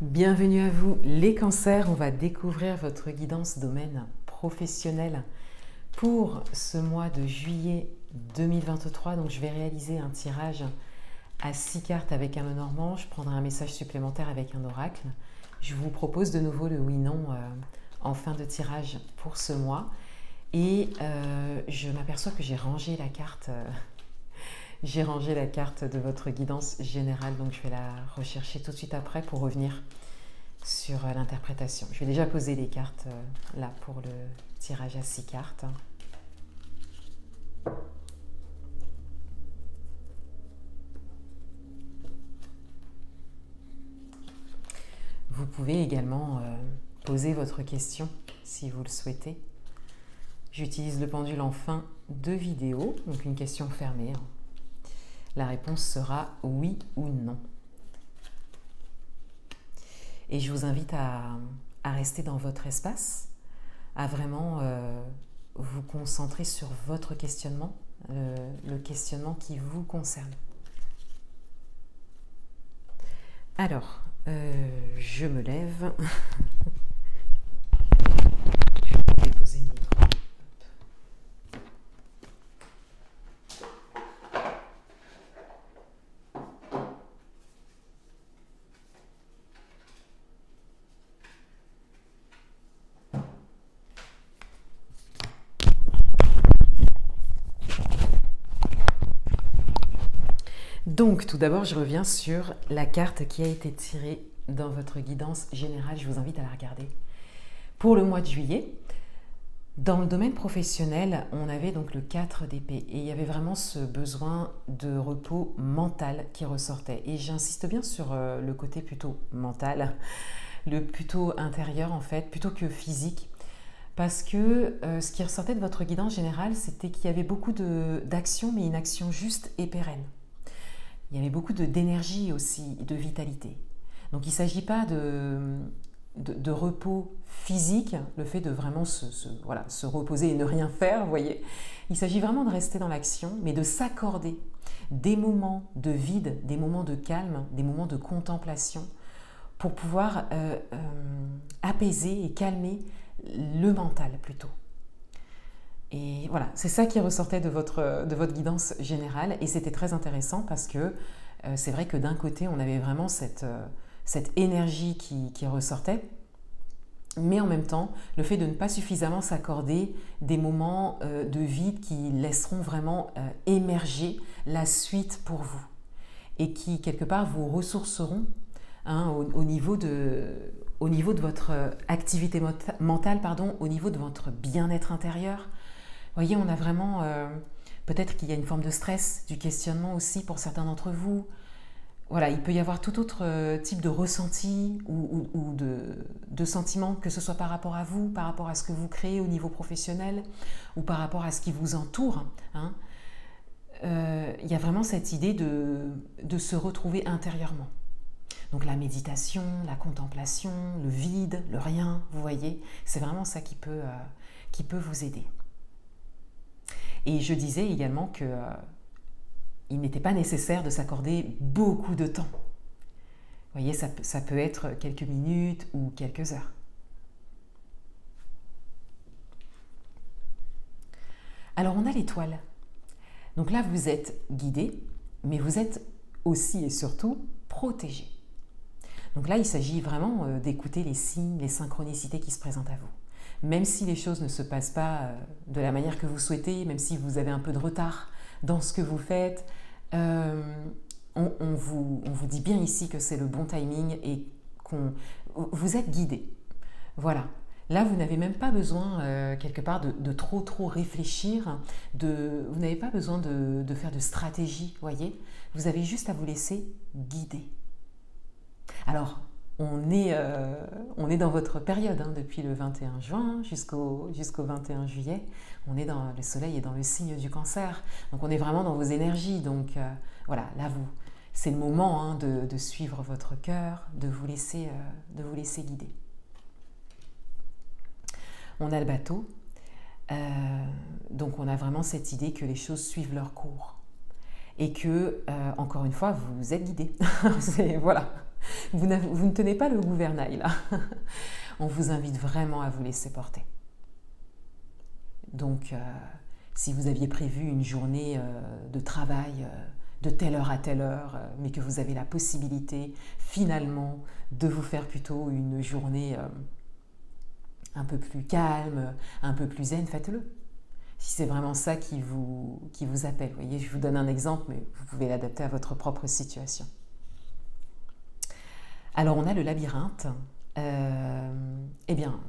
Bienvenue à vous les cancers, on va découvrir votre guidance domaine professionnel pour ce mois de juillet 2023. Donc je vais réaliser un tirage à 6 cartes avec un Lenormand, je prendrai un message supplémentaire avec un oracle. Je vous propose de nouveau le oui-non en fin de tirage pour ce mois et je m'aperçois que j'ai rangé la carte. J'ai rangé la carte de votre guidance générale, donc je vais la rechercher tout de suite après pour revenir sur l'interprétation. Je vais déjà poser les cartes là pour le tirage à 6 cartes. Vous pouvez également poser votre question si vous le souhaitez. J'utilise le pendule en fin de vidéo, donc une question fermée. La réponse sera oui ou non. Et je vous invite à rester dans votre espace, à vraiment vous concentrer sur votre questionnement, le questionnement qui vous concerne. Alors, je me lève. Je vais déposer le micro. Donc, tout d'abord, je reviens sur la carte qui a été tirée dans votre guidance générale. Je vous invite à la regarder. Pour le mois de juillet, dans le domaine professionnel, on avait donc le 4 d'épée et il y avait vraiment ce besoin de repos mental qui ressortait. Et j'insiste bien sur le côté plutôt mental, le plutôt intérieur en fait, plutôt que physique. Parce que ce qui ressortait de votre guidance générale, c'était qu'il y avait beaucoup d'action, mais une action juste et pérenne. Il y avait beaucoup d'énergie aussi, de vitalité. Donc il ne s'agit pas de repos physique, le fait de vraiment se reposer et ne rien faire, vous voyez. Il s'agit vraiment de rester dans l'action, mais de s'accorder des moments de vide, des moments de calme, des moments de contemplation, pour pouvoir apaiser et calmer le mental plutôt. Et voilà, c'est ça qui ressortait de votre guidance générale et c'était très intéressant parce que c'est vrai que d'un côté, on avait vraiment cette énergie qui ressortait, mais en même temps, le fait de ne pas suffisamment s'accorder des moments de vide qui laisseront vraiment émerger la suite pour vous et qui, quelque part, vous ressourceront au niveau de votre activité mentale, au niveau de votre bien-être intérieur. Vous voyez, on a vraiment, peut-être qu'il y a une forme de stress, du questionnement aussi pour certains d'entre vous. Voilà, il peut y avoir tout autre type de ressenti ou de sentiments, que ce soit par rapport à vous, par rapport à ce que vous créez au niveau professionnel ou par rapport à ce qui vous entoure. Il y a vraiment cette idée de se retrouver intérieurement. Donc la méditation, la contemplation, le vide, le rien, vous voyez, c'est vraiment ça qui peut vous aider. Et je disais également qu'il n'était pas nécessaire de s'accorder beaucoup de temps. Vous voyez, ça peut être quelques minutes ou quelques heures. Alors on a l'étoile. Donc là, vous êtes guidé, mais vous êtes aussi et surtout protégé. Donc là, il s'agit vraiment d'écouter les signes, les synchronicités qui se présentent à vous. Même si les choses ne se passent pas de la manière que vous souhaitez, même si vous avez un peu de retard dans ce que vous faites, on vous dit bien ici que c'est le bon timing et vous êtes guidé. Voilà. Là, vous n'avez même pas besoin, quelque part, de trop réfléchir. Vous n'avez pas besoin de faire de stratégie, voyez. Vous avez juste à vous laisser guider. Alors, on est dans votre période, depuis le 21 juin jusqu'au 21 juillet. Le soleil est dans le signe du cancer. Donc, on est vraiment dans vos énergies. Donc, voilà, là, c'est le moment de suivre votre cœur, de vous laisser guider. On a le bateau. Donc, on a vraiment cette idée que les choses suivent leur cours. Et que, encore une fois, vous êtes guidé. Voilà. Vous ne tenez pas le gouvernail là. On vous invite vraiment à vous laisser porter. Donc, si vous aviez prévu une journée de travail de telle heure à telle heure, mais que vous avez la possibilité finalement de vous faire plutôt une journée un peu plus calme, un peu plus zen, faites-le. Si c'est vraiment ça qui vous appelle. Vous voyez, je vous donne un exemple, mais vous pouvez l'adapter à votre propre situation. Alors, on a le labyrinthe. Eh bien,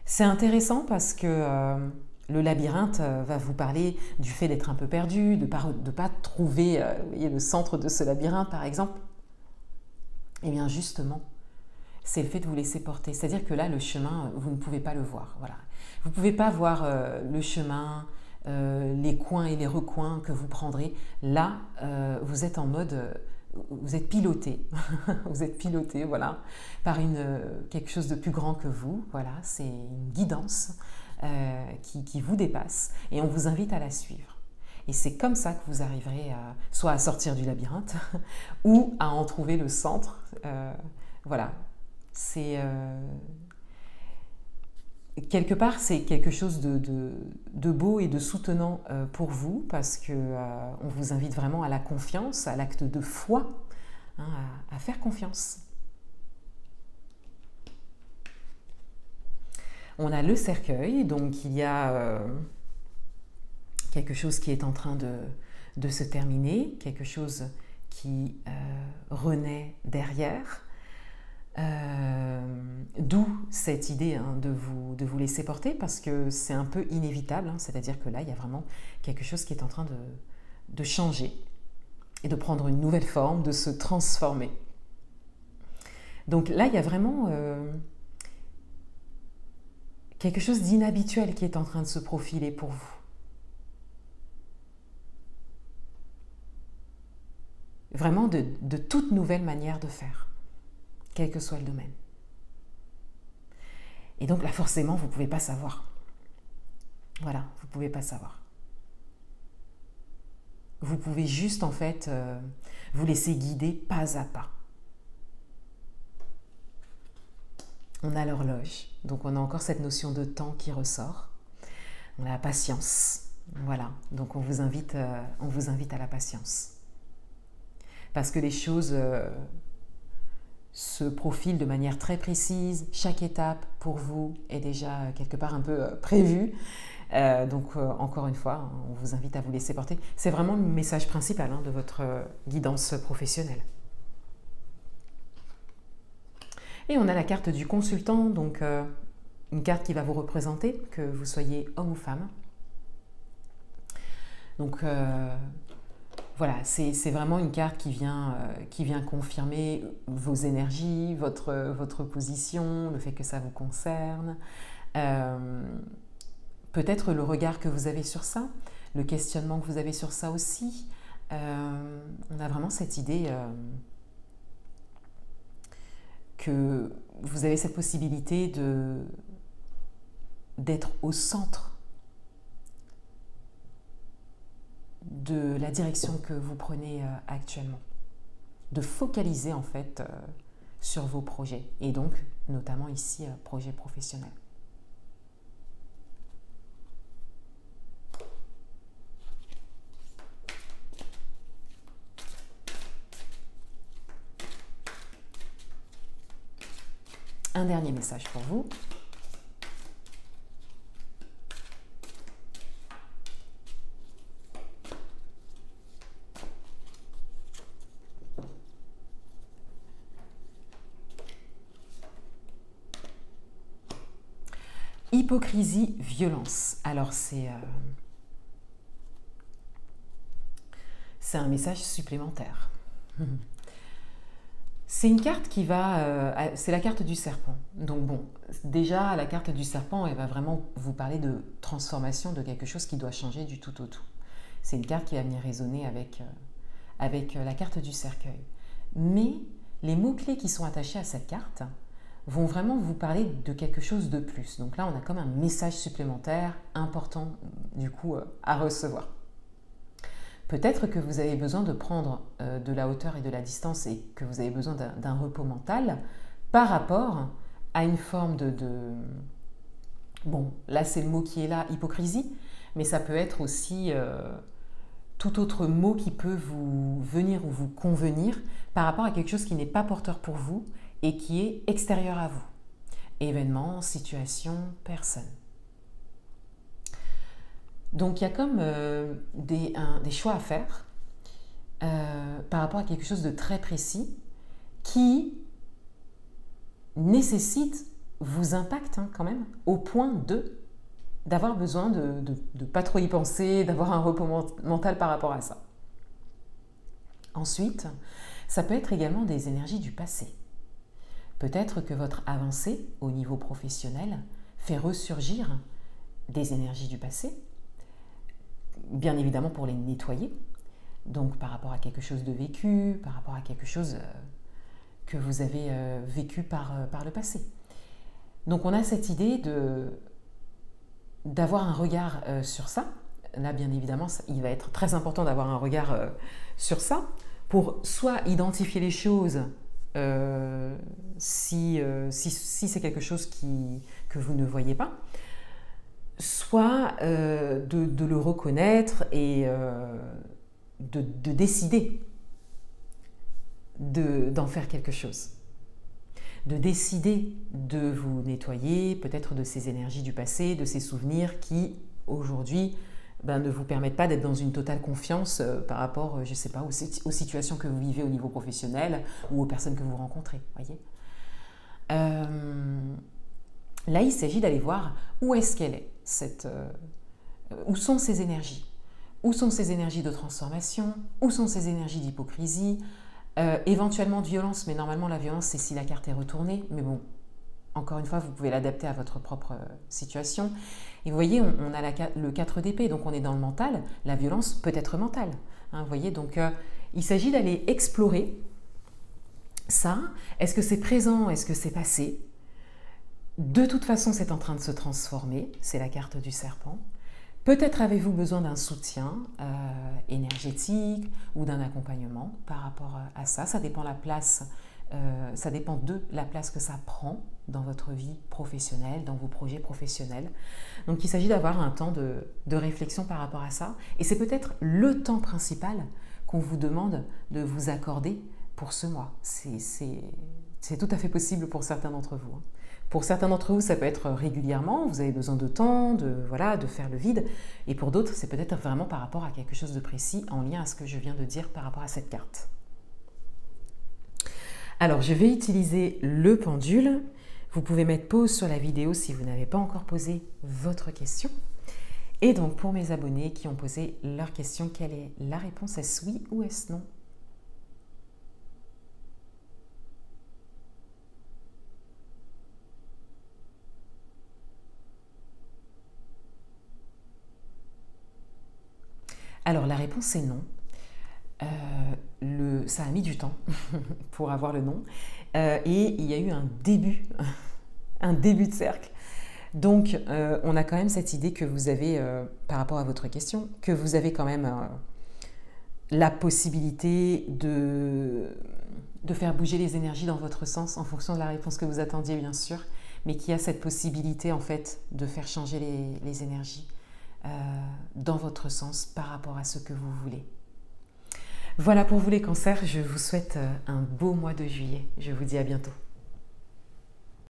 c'est intéressant parce que le labyrinthe va vous parler du fait d'être un peu perdu, de ne pas trouver le centre de ce labyrinthe, par exemple. Eh bien, justement, c'est le fait de vous laisser porter. C'est-à-dire que là, le chemin, vous ne pouvez pas le voir. Voilà. Vous ne pouvez pas voir le chemin, les coins et les recoins que vous prendrez. Là, vous êtes en mode... vous êtes piloté, vous êtes piloté, voilà, par quelque chose de plus grand que vous. Voilà, c'est une guidance qui vous dépasse et on vous invite à la suivre. Et c'est comme ça que vous arriverez soit à sortir du labyrinthe ou à en trouver le centre. Voilà, c'est quelque part c'est quelque chose de beau et de soutenant pour vous parce que on vous invite vraiment à la confiance, à l'acte de foi, hein, à faire confiance. On a le cercueil, donc il y a quelque chose qui est en train de se terminer, quelque chose qui renaît derrière. D'où cette idée hein, de vous laisser porter parce que c'est un peu inévitable, hein, c'est-à-dire que là il y a vraiment quelque chose qui est en train de changer et de prendre une nouvelle forme, de se transformer. Donc là il y a vraiment quelque chose d'inhabituel qui est en train de se profiler pour vous. Vraiment de toute nouvelle manière de faire. Quel que soit le domaine. Et donc là, forcément, vous ne pouvez pas savoir. Voilà, vous ne pouvez pas savoir. Vous pouvez juste, en fait, vous laisser guider pas à pas. On a l'horloge, donc on a encore cette notion de temps qui ressort. On a la patience, voilà. Donc on vous invite à la patience. Parce que les choses... se profile de manière très précise. Chaque étape pour vous est déjà quelque part un peu prévue. Donc encore une fois, on vous invite à vous laisser porter. C'est vraiment le message principal hein, de votre guidance professionnelle. Et on a la carte du consultant, donc une carte qui va vous représenter, que vous soyez homme ou femme. Donc voilà, c'est vraiment une carte qui vient confirmer vos énergies, votre position, le fait que ça vous concerne, peut-être le regard que vous avez sur ça, le questionnement que vous avez sur ça aussi. On a vraiment cette idée que vous avez cette possibilité d'être au centre de la direction que vous prenez actuellement, de focaliser en fait sur vos projets et donc notamment ici projets professionnels. Un dernier message pour vous. Hypocrisie, violence. Alors c'est un message supplémentaire. C'est une carte qui va... c'est la carte du serpent. Donc bon, déjà la carte du serpent, elle va vraiment vous parler de transformation, de quelque chose qui doit changer du tout au tout. C'est une carte qui va venir résonner avec la carte du cercueil. Mais les mots-clés qui sont attachés à cette carte vont vraiment vous parler de quelque chose de plus. Donc là, on a comme un message supplémentaire important, du coup, à recevoir. Peut-être que vous avez besoin de prendre de la hauteur et de la distance et que vous avez besoin d'un repos mental par rapport à une forme bon, là c'est le mot qui est là, hypocrisie, mais ça peut être aussi tout autre mot qui peut vous venir ou vous convenir par rapport à quelque chose qui n'est pas porteur pour vous et qui est extérieur à vous. Événement, situation, personne. Donc il y a comme des choix à faire par rapport à quelque chose de très précis qui nécessite, vous impacte quand même, au point d'avoir besoin de ne pas trop y penser, d'avoir un repos mental par rapport à ça. Ensuite, ça peut être également des énergies du passé. Peut-être que votre avancée au niveau professionnel fait ressurgir des énergies du passé, bien évidemment pour les nettoyer, donc par rapport à quelque chose de vécu, par rapport à quelque chose que vous avez vécu par le passé. Donc on a cette idée d'avoir un regard sur ça. Là, bien évidemment, il va être très important d'avoir un regard sur ça pour soit identifier les choses si c'est quelque chose que vous ne voyez pas, soit de le reconnaître et de décider d'en faire quelque chose. De décider de vous nettoyer peut-être de ces énergies du passé, de ces souvenirs qui, aujourd'hui, ne vous permettent pas d'être dans une totale confiance par rapport, je ne sais pas, aux situations que vous vivez au niveau professionnel ou aux personnes que vous rencontrez. Voyez. Là, il s'agit d'aller voir où est-ce qu'elle est, où sont ces énergies. Où sont ces énergies de transformation? Où sont ces énergies d'hypocrisie? Éventuellement de violence, mais normalement la violence c'est si la carte est retournée, mais bon, encore une fois vous pouvez l'adapter à votre propre situation. Et vous voyez, on a le 4 d'épée, donc on est dans le mental, la violence peut être mentale. Hein, vous voyez, donc il s'agit d'aller explorer ça. Est-ce que c'est présent? Est-ce que c'est passé? De toute façon c'est en train de se transformer, c'est la carte du serpent. Peut-être avez-vous besoin d'un soutien énergétique ou d'un accompagnement par rapport à ça. Ça dépend ça dépend de la place que ça prend dans votre vie professionnelle, dans vos projets professionnels. Donc il s'agit d'avoir un temps de réflexion par rapport à ça. Et c'est peut-être le temps principal qu'on vous demande de vous accorder pour ce mois. C'est tout à fait possible pour certains d'entre vous. Hein. Pour certains d'entre vous, ça peut être régulièrement, vous avez besoin de temps, de faire le vide. Et pour d'autres, c'est peut-être vraiment par rapport à quelque chose de précis en lien à ce que je viens de dire par rapport à cette carte. Alors, je vais utiliser le pendule. Vous pouvez mettre pause sur la vidéo si vous n'avez pas encore posé votre question. Et donc, pour mes abonnés qui ont posé leur question, quelle est la réponse? Est-ce oui ou est-ce non? Alors la réponse est non. Ça a mis du temps pour avoir le non. Et il y a eu un début de cercle. Donc on a quand même cette idée que vous avez, par rapport à votre question, que vous avez quand même la possibilité de faire bouger les énergies dans votre sens en fonction de la réponse que vous attendiez bien sûr, mais qui a cette possibilité en fait de faire changer les énergies dans votre sens par rapport à ce que vous voulez. Voilà pour vous les cancers, je vous souhaite un beau mois de juillet. Je vous dis à bientôt.